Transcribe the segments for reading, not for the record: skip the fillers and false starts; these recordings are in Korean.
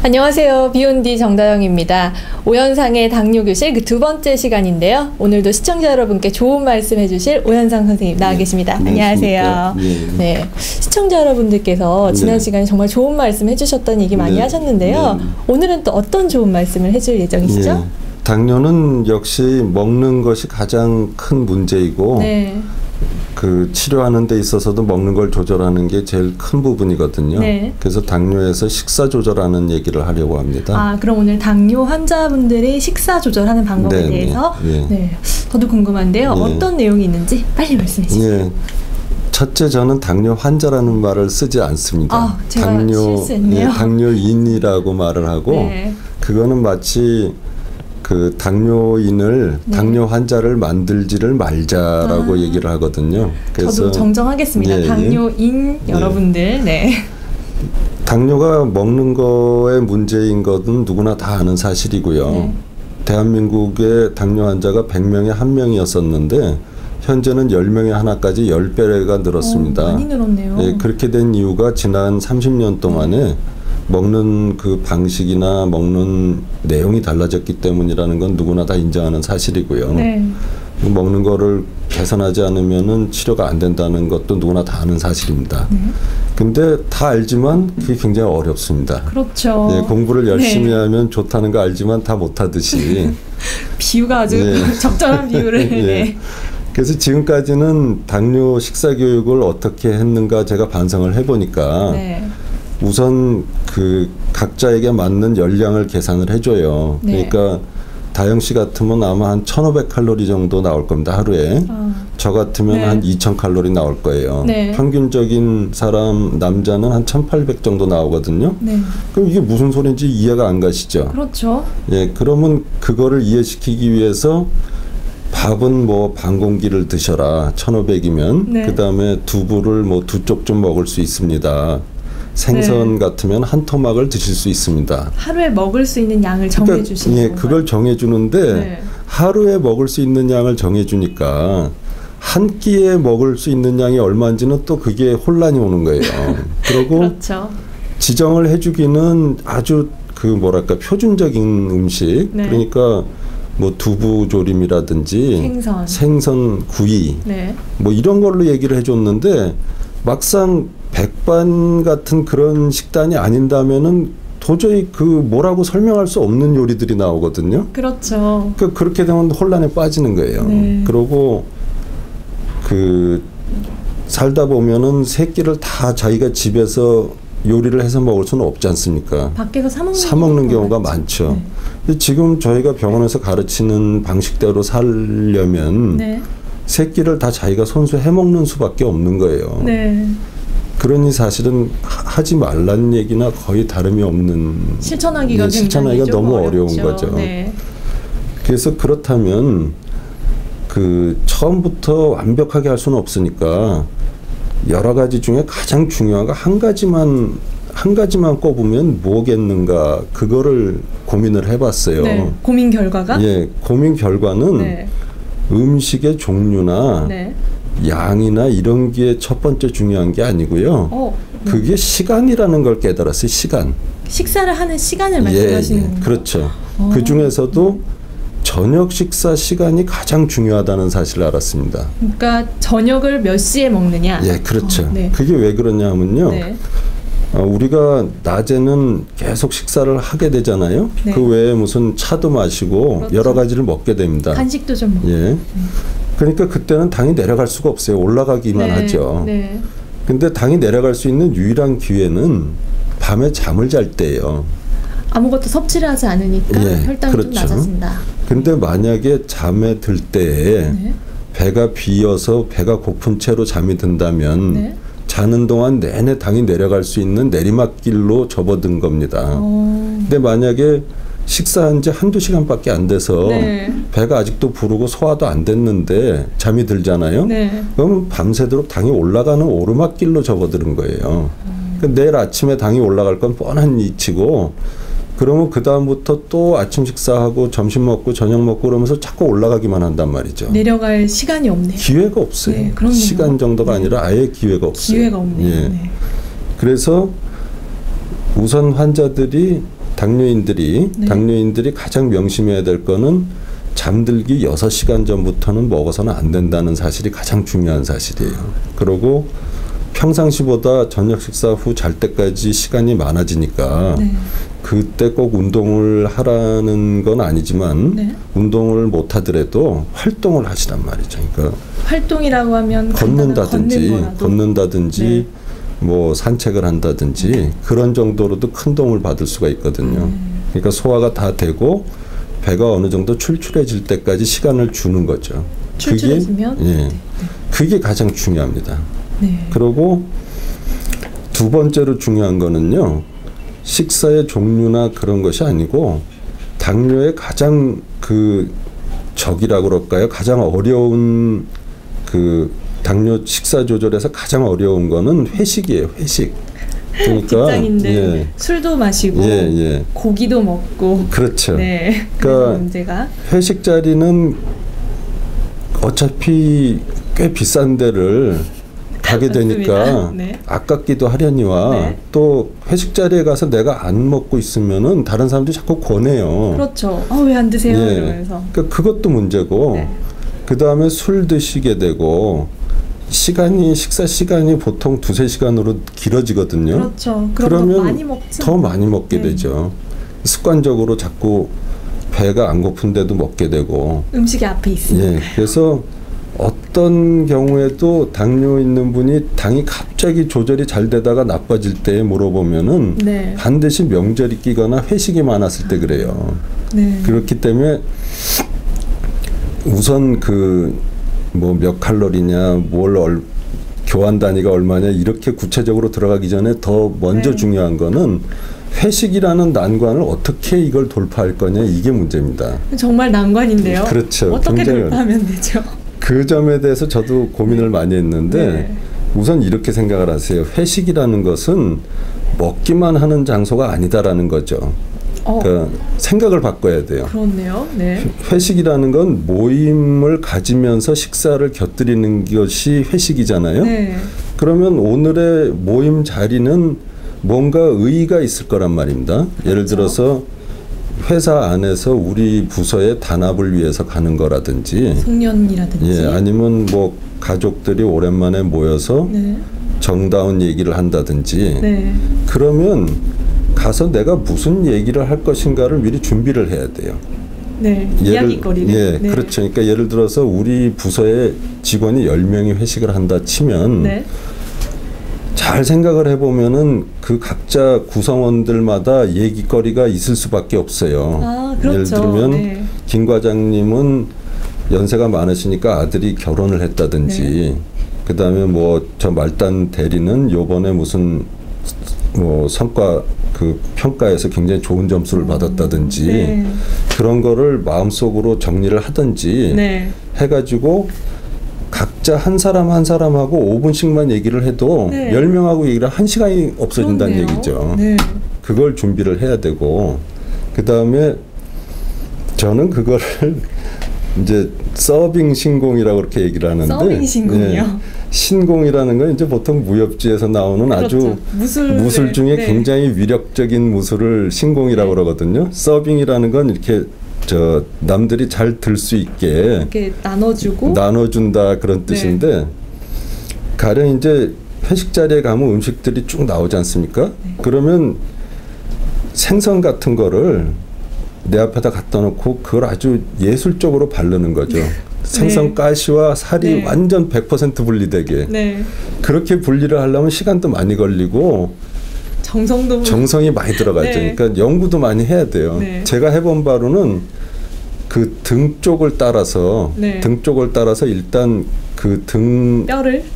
안녕하세요. 비욘디 정다영입니다. 오현상의 당뇨교실 그 두 번째 시간인데요. 오늘도 시청자 여러분께 좋은 말씀 해주실 오현상 선생님 나와 계십니다. 안녕하세요. 네. 시청자 여러분들께서 지난 시간에 정말 좋은 말씀 해주셨다는 얘기 많이 하셨는데요. 오늘은 또 어떤 좋은 말씀을 해줄 예정이시죠? 당뇨는 역시 먹는 것이 가장 큰 문제이고 그 치료하는 데 있어서도 먹는 걸 조절하는 게 제일 큰 부분이거든요. 그래서 당뇨에서 식사 조절하는 얘기를 하려고 합니다. 아, 그럼 오늘 당뇨 환자분들이 식사 조절하는 방법에 대해서 저도 궁금한데요. 어떤 내용이 있는지 빨리 말씀해 주세요. 첫째, 저는 당뇨 환자라는 말을 쓰지 않습니다. 제가 실수했네요. 당뇨인이라고 말을 하고 그거는 마치 그 당뇨인을 당뇨 환자를 만들지를 말자라고 얘기를 하거든요. 그래서 저도 정정하겠습니다. 당뇨인 여러분들. 당뇨가 먹는 거에 문제인 것은 누구나 다 아는 사실이고요. 대한민국의 당뇨 환자가 100명에 1명이었었는데 현재는 10명에 하나까지 10배가 늘었습니다. 많이 늘었네요. 그렇게 된 이유가 지난 30년 동안에 먹는 그 방식이나 먹는 내용이 달라졌기 때문이라는 건 누구나 다 인정하는 사실이고요. 먹는 거를 개선하지 않으면은 치료가 안 된다는 것도 누구나 다 아는 사실입니다. 근데 다 알지만 그게 굉장히 어렵습니다. 그렇죠. 공부를 열심히 하면 좋다는 거 알지만 다 못하듯이. 비유가 아주 적절한 비유를. 그래서 지금까지는 당뇨 식사 교육을 어떻게 했는가 제가 반성을 해보니까 우선 그 각자에게 맞는 열량을 계산을 해줘요. 그러니까 다영 씨 같으면 아마 한 1500칼로리 정도 나올 겁니다. 하루에. 저 같으면 한 2000칼로리 나올 거예요. 평균적인 사람 남자는 한 1800 정도 나오거든요. 그럼 이게 무슨 소리인지 이해가 안 가시죠? 그렇죠. 그러면 그거를 이해시키기 위해서 밥은 뭐 반 공기를 드셔라. 1500이면 그 다음에 두부를 뭐 2쪽 좀 먹을 수 있습니다. 생선 같으면 한 토막을 드실 수 있습니다. 하루에 먹을 수 있는 양을 정해주시는 건가요? 그걸 정해주는데 하루에 먹을 수 있는 양을 정해주니까 한 끼에 먹을 수 있는 양이 얼마인지는 또 그게 혼란이 오는 거예요. 그리고 지정을 해주기는 아주 그 뭐랄까 표준적인 음식 그러니까 뭐 두부조림이라든지 생선 구이 뭐 이런 걸로 얘기를 해줬는데 막상 백반 같은 그런 식단이 아닌다면은 도저히 그 뭐라고 설명할 수 없는 요리들이 나오거든요. 그렇죠. 그렇게 되면 혼란에 빠지는 거예요. 그러고 그 살다 보면은 세 끼를 다 자기가 집에서 요리를 해서 먹을 수는 없지 않습니까? 밖에서 사 먹는 경우가 많죠. 근데 지금 저희가 병원에서 가르치는 방식대로 살려면 세 끼를 다 자기가 손수 해먹는 수밖에 없는 거예요. 그러니 사실은 하지 말라는 얘기나 거의 다름이 없는 실천하기가 너무 어려운 거죠. 그래서 그렇다면 그 처음부터 완벽하게 할 수는 없으니까 여러 가지 중에 가장 중요한 거 한 가지만 꼽으면 뭐겠는가 그거를 고민을 해봤어요. 고민 결과가? 고민 결과는 음식의 종류나 양이나 이런 게 첫 번째 중요한 게 아니고요. 그게 시간이라는 걸 깨달았어요. 시간. 식사를 하는 시간을 말씀하시는 건가요? 그렇죠. 그 중에서도 저녁 식사 시간이 가장 중요하다는 사실을 알았습니다. 그러니까 저녁을 몇 시에 먹느냐? 그렇죠. 그게 왜 그러냐 하면요. 우리가 낮에는 계속 식사를 하게 되잖아요. 그 외에 무슨 차도 마시고 여러 가지를 먹게 됩니다. 간식도 좀 먹고. 그러니까 그때는 당이 내려갈 수가 없어요. 올라가기만 하죠. 근데 당이 내려갈 수 있는 유일한 기회는 밤에 잠을 잘 때예요. 아무것도 섭취를 하지 않으니까 혈당이 좀 낮아진다. 근데 만약에 잠에 들 때에 배가 비어서 배가 고픈 채로 잠이 든다면 자는 동안 내내 당이 내려갈 수 있는 내리막길로 접어든 겁니다. 근데 만약에 식사한 지 한두 시간밖에 안 돼서 배가 아직도 부르고 소화도 안 됐는데 잠이 들잖아요. 그러면 밤새도록 당이 올라가는 오르막길로 접어드는 거예요. 그러니까 내일 아침에 당이 올라갈 건 뻔한 이치고 그러면 그 다음부터 또 아침 식사하고 점심 먹고 저녁 먹고 그러면서 자꾸 올라가기만 한단 말이죠. 내려갈 시간이 없네요. 기회가 없어요. 시간 정도가 아니라 아예 기회가 없어요. 기회가 없네요. 그래서 우선 환자들이 당뇨인들이 가장 명심해야 될 거는 잠들기 6시간 전부터는 먹어서는 안 된다는 사실이 가장 중요한 사실이에요. 그리고 평상시보다 저녁 식사 후 잘 때까지 시간이 많아지니까 네. 그때 꼭 운동을 하라는 건 아니지만 네. 운동을 못 하더라도 활동을 하시란 말이죠. 그러니까 활동이라고 하면 걷는다든지 네. 뭐 산책을 한다든지 그런 정도로도 큰 도움을 받을 수가 있거든요. 그러니까 소화가 다 되고 배가 어느 정도 출출해질 때까지 시간을 주는 거죠. 출출해지면? 네. 그게 가장 중요합니다. 네. 그리고 두 번째로 중요한 거는요. 식사의 종류나 그런 것이 아니고 당뇨의 가장 그 적이라고 그럴까요? 가장 어려운 그 당뇨 식사 조절에서 가장 어려운 거는 회식이에요. 회식. 그러니까 직장인들 예. 술도 마시고 고기도 먹고 그렇죠. 네. 그러니까 문제가 회식 자리는 어차피 꽤 비싼 데를 가게 되니까 네. 아깝기도 하려니와 네. 또 회식 자리에 가서 내가 안 먹고 있으면은 다른 사람들이 자꾸 권해요. 그렇죠. 왜 안 드세요? 예. 이러면서. 그러니까 그것도 문제고 네. 그 다음에 술 드시게 되고 식사 시간이 보통 2-3시간으로 길어지거든요. 그렇죠. 그러면 많이 먹죠. 더 많이 먹게 되죠. 습관적으로 자꾸 배가 안 고픈데도 먹게 되고 음식이 앞에 있으니까. 예, 그래서 어떤 경우에도 당뇨 있는 분이 당이 갑자기 조절이 잘 되다가 나빠질 때 물어보면은 네. 반드시 명절이 끼거나 회식이 많았을 때 그래요. 네. 그렇기 때문에 우선 뭐 몇 칼로리냐, 교환 단위가 얼마냐 이렇게 구체적으로 들어가기 전에 더 먼저 네. 중요한 거는 회식이라는 난관을 어떻게 이걸 돌파할 거냐 이게 문제입니다. 정말 난관인데요. 그렇죠. 어떻게 돌파하면 되죠? 그 점에 대해서 저도 고민을 많이 했는데 네. 우선 이렇게 생각을 하세요. 회식이라는 것은 먹기만 하는 장소가 아니다라는 거죠. 그러니까 생각을 바꿔야 돼요. 그렇네요. 네. 회식이라는 건 모임을 가지면서 식사를 곁들이는 것이 회식이잖아요. 네. 그러면 오늘의 모임 자리는 뭔가 의의가 있을 거란 말입니다. 그렇죠. 예를 들어서 회사 안에서 우리 부서의 단합을 위해서 가는 거라든지 송년이라든지 아니면 뭐 가족들이 오랜만에 모여서 네. 정다운 얘기를 한다든지 네. 그러면 가서 내가 무슨 얘기를 할 것인가를 미리 준비를 해야 돼요. 네, 이야기거리를. 네. 그렇죠. 그러니까 예를 들어서 우리 부서에 직원이 10명이 회식을 한다 치면 네. 잘 생각을 해보면은 그 각자 구성원들마다 얘기거리가 있을 수밖에 없어요. 그렇죠. 예를 들면 네. 김 과장님은 연세가 많으시니까 아들이 결혼을 했다든지 네. 그다음에 뭐 저 말단 대리는 요번에 무슨 뭐 성과 평가에서 굉장히 좋은 점수를 받았다든지 네. 그런 거를 마음속으로 정리를 하든지 네. 해가지고 각자 한 사람 한 사람하고 5분씩만 얘기를 해도 네. 10명하고 얘기를 1시간이 없어진다는 그렇네요. 얘기죠. 네. 그걸 준비를 해야 되고 그 다음에 저는 그거를 이제 서빙 신공이라고 그렇게 얘기를 하는데 서빙 신공이요? 네. 신공이라는 건 이제 보통 무협지에서 나오는 그렇죠. 아주 무술 중에 네. 굉장히 위력적인 무술을 신공이라고 네. 그러거든요. 서빙이라는 건 이렇게 남들이 잘 들 수 있게 이렇게 나눠준다 그런 뜻인데 네. 가령 이제 회식 자리에 가면 음식들이 쭉 나오지 않습니까? 네. 그러면 생선 같은 거를 내 앞에다 갖다 놓고 그걸 아주 예술적으로 바르는 거죠. 생선 네. 가시와 살이 네. 완전 100% 분리되게 네. 그렇게 분리를 하려면 시간도 많이 걸리고 정성이 많이 들어가죠. 네. 그러니까 연구도 많이 해야 돼요. 네. 제가 해본 바로는 그 등 쪽을 따라서 네. 일단 그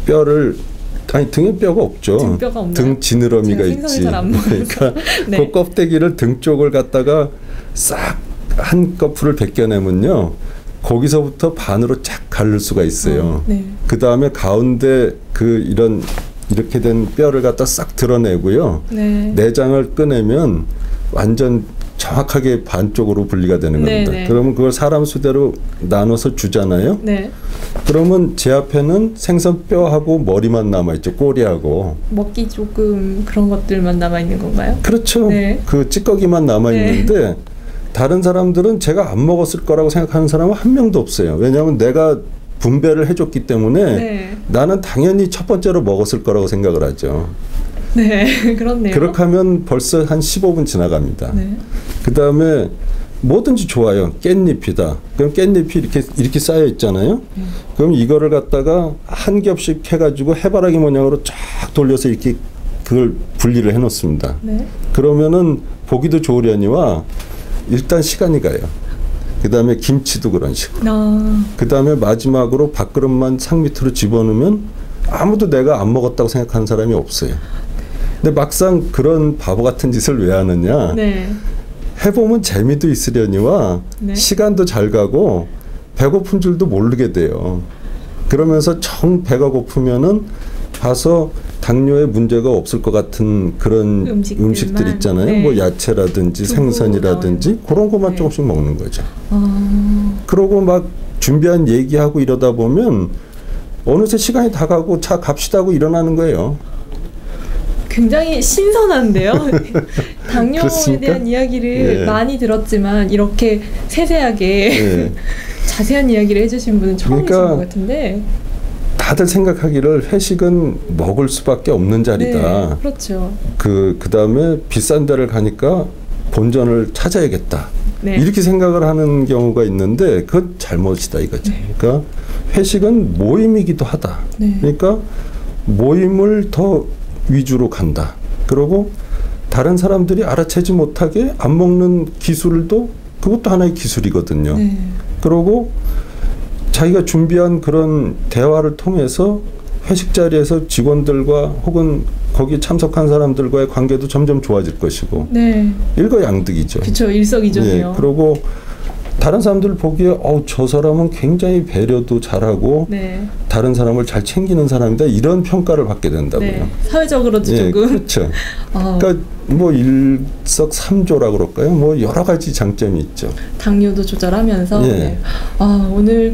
뼈를 아니 등에 뼈가 없죠. 등뼈가 없나요? 등 지느러미가 있지. 그러니까 네. 그 껍데기를 등 쪽을 갖다가 싹 한꺼풀을 벗겨내면요. 거기서부터 반으로 쫙 가를 수가 있어요. 네. 그 다음에 가운데 이렇게 된 뼈를 갖다 싹 드러내고요. 네. 내장을 꺼내면 완전 정확하게 반쪽으로 분리가 되는 겁니다. 네네. 그러면 그걸 사람 수대로 나눠서 주잖아요. 네. 그러면 제 앞에는 생선 뼈하고 머리만 남아있죠. 꼬리하고. 먹기 조금 그런 것들만 남아있는 건가요? 그렇죠. 네. 그 찌꺼기만 남아있는데 네. 다른 사람들은 제가 안 먹었을 거라고 생각하는 사람은 한 명도 없어요. 왜냐하면 내가 분배를 해줬기 때문에 네. 나는 당연히 첫 번째로 먹었을 거라고 생각을 하죠. 네, 그렇네요. 그렇게 하면 벌써 한 15분 지나갑니다. 네. 그 다음에 뭐든지 좋아요. 깻잎이다. 그럼 깻잎이 이렇게 쌓여 있잖아요. 그럼 이거를 갖다가 한 겹씩 해가지고 해바라기 모양으로 쫙 돌려서 이렇게 그걸 분리를 해놓습니다. 네. 그러면은 보기도 좋으려니와 일단 시간이 가요. 그 다음에 김치도 그런 식으로. 그 다음에 마지막으로 밥그릇만 상 밑으로 집어넣으면 아무도 내가 안 먹었다고 생각하는 사람이 없어요. 근데 막상 그런 바보 같은 짓을 왜 하느냐. 네. 해보면 재미도 있으려니와 네. 시간도 잘 가고 배고픈 줄도 모르게 돼요. 그러면서 정 배가 고프면은 가서 당뇨에 문제가 없을 것 같은 그런 음식들 있잖아요. 네. 뭐 야채라든지 생선이라든지 그런 것만 네. 조금씩 먹는 거죠. 그러고 막 준비한 얘기하고 이러다 보면 어느새 시간이 다 가고 자 갑시다 하고 일어나는 거예요. 굉장히 신선한데요. 당뇨에 대한 이야기를 네. 많이 들었지만 이렇게 세세하게 네. 자세한 이야기를 해주신 분은 처음이신 것 같은데. 다들 생각하기를 회식은 먹을 수밖에 없는 자리다. 네, 그렇죠. 그다음에 비싼 데를 가니까 본전을 찾아야겠다. 네. 이렇게 생각을 하는 경우가 있는데 그건 잘못이다 이거죠. 네. 그러니까 회식은 모임이기도 하다. 네. 그러니까 모임을 더 위주로 간다. 그리고 다른 사람들이 알아채지 못하게 안 먹는 기술도 그것도 하나의 기술이거든요. 네. 그리고 자기가 준비한 그런 대화를 통해서 회식 자리에서 직원들과 혹은 거기 참석한 사람들과의 관계도 점점 좋아질 것이고 네. 일거양득이죠. 그렇죠. 일석이조네요. 네. 그리고 다른 사람들 보기에 저 사람은 굉장히 배려도 잘하고 네. 다른 사람을 잘 챙기는 사람이다 이런 평가를 받게 된다고요. 네. 사회적으로도 네, 조금. 그렇죠. 그러니까 뭐 일석삼조라 그럴까요? 뭐 여러 가지 장점이 있죠. 당뇨도 조절하면서 네. 오늘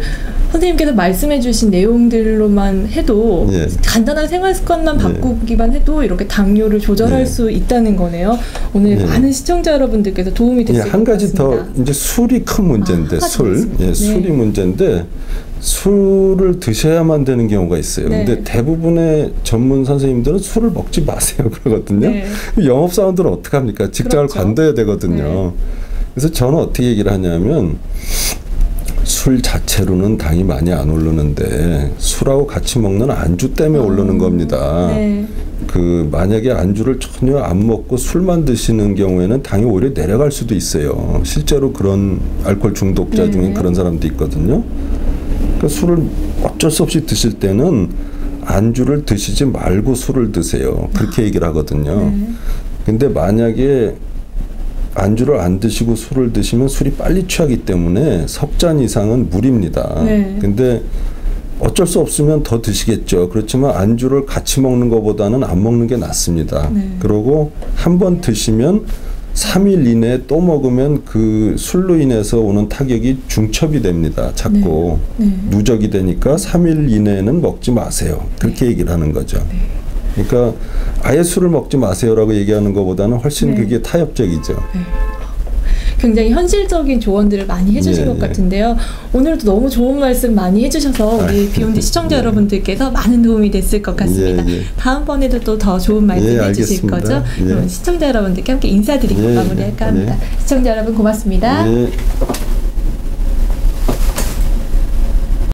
선생님께서 말씀해주신 내용들로만 해도 네. 간단한 생활 습관만 바꾸기만 해도 이렇게 당뇨를 조절할 수 있다는 거네요. 오늘 많은 시청자 여러분들께서 도움이 됐을 것 같습니다. 한 가지 더 이제 술이 큰 문제인데 술이 문제인데 술을 드셔야만 되는 경우가 있어요. 네. 근데 대부분의 전문 선생님들은 술을 먹지 마세요 그러거든요. 네. 영업사원들은 어떻게 합니까? 직장을 그렇죠. 관둬야 되거든요. 네. 그래서 저는 어떻게 얘기를 하냐면 술 자체로는 당이 많이 안 오르는데 술하고 같이 먹는 안주 때문에 오르는 겁니다. 네. 만약에 안주를 전혀 안 먹고 술만 드시는 경우에는 당이 오히려 내려갈 수도 있어요. 실제로 그런 알코올 중독자 네. 중에 그런 사람도 있거든요. 그러니까 술을 어쩔 수 없이 드실 때는 안주를 드시지 말고 술을 드세요. 그렇게 얘기를 하거든요. 근데 만약에 안주를 안 드시고 술을 드시면 술이 빨리 취하기 때문에 석 잔 이상은 무리입니다. 네. 근데 어쩔 수 없으면 더 드시겠죠. 그렇지만 안주를 같이 먹는 것보다는 안 먹는 게 낫습니다. 네. 그리고 한 번 드시면 3일 이내에 또 먹으면 그 술로 인해서 오는 타격이 중첩이 됩니다. 자꾸 네. 네. 누적이 되니까 3일 이내에는 먹지 마세요. 그렇게 네. 얘기를 하는 거죠. 네. 그러니까 아예 술을 먹지 마세요라고 얘기하는 것보다는 훨씬 네. 그게 타협적이죠. 네. 굉장히 현실적인 조언들을 많이 해주신 것 같은데요. 오늘도 너무 좋은 말씀 많이 해주셔서 우리 비욘드 시청자 여러분들께서 많은 도움이 됐을 것 같습니다. 다음번에도 또 더 좋은 말씀 해주실 거죠? 그럼 시청자 여러분들께 함께 인사드리고 마무리할까 합니다. 시청자 여러분 고맙습니다.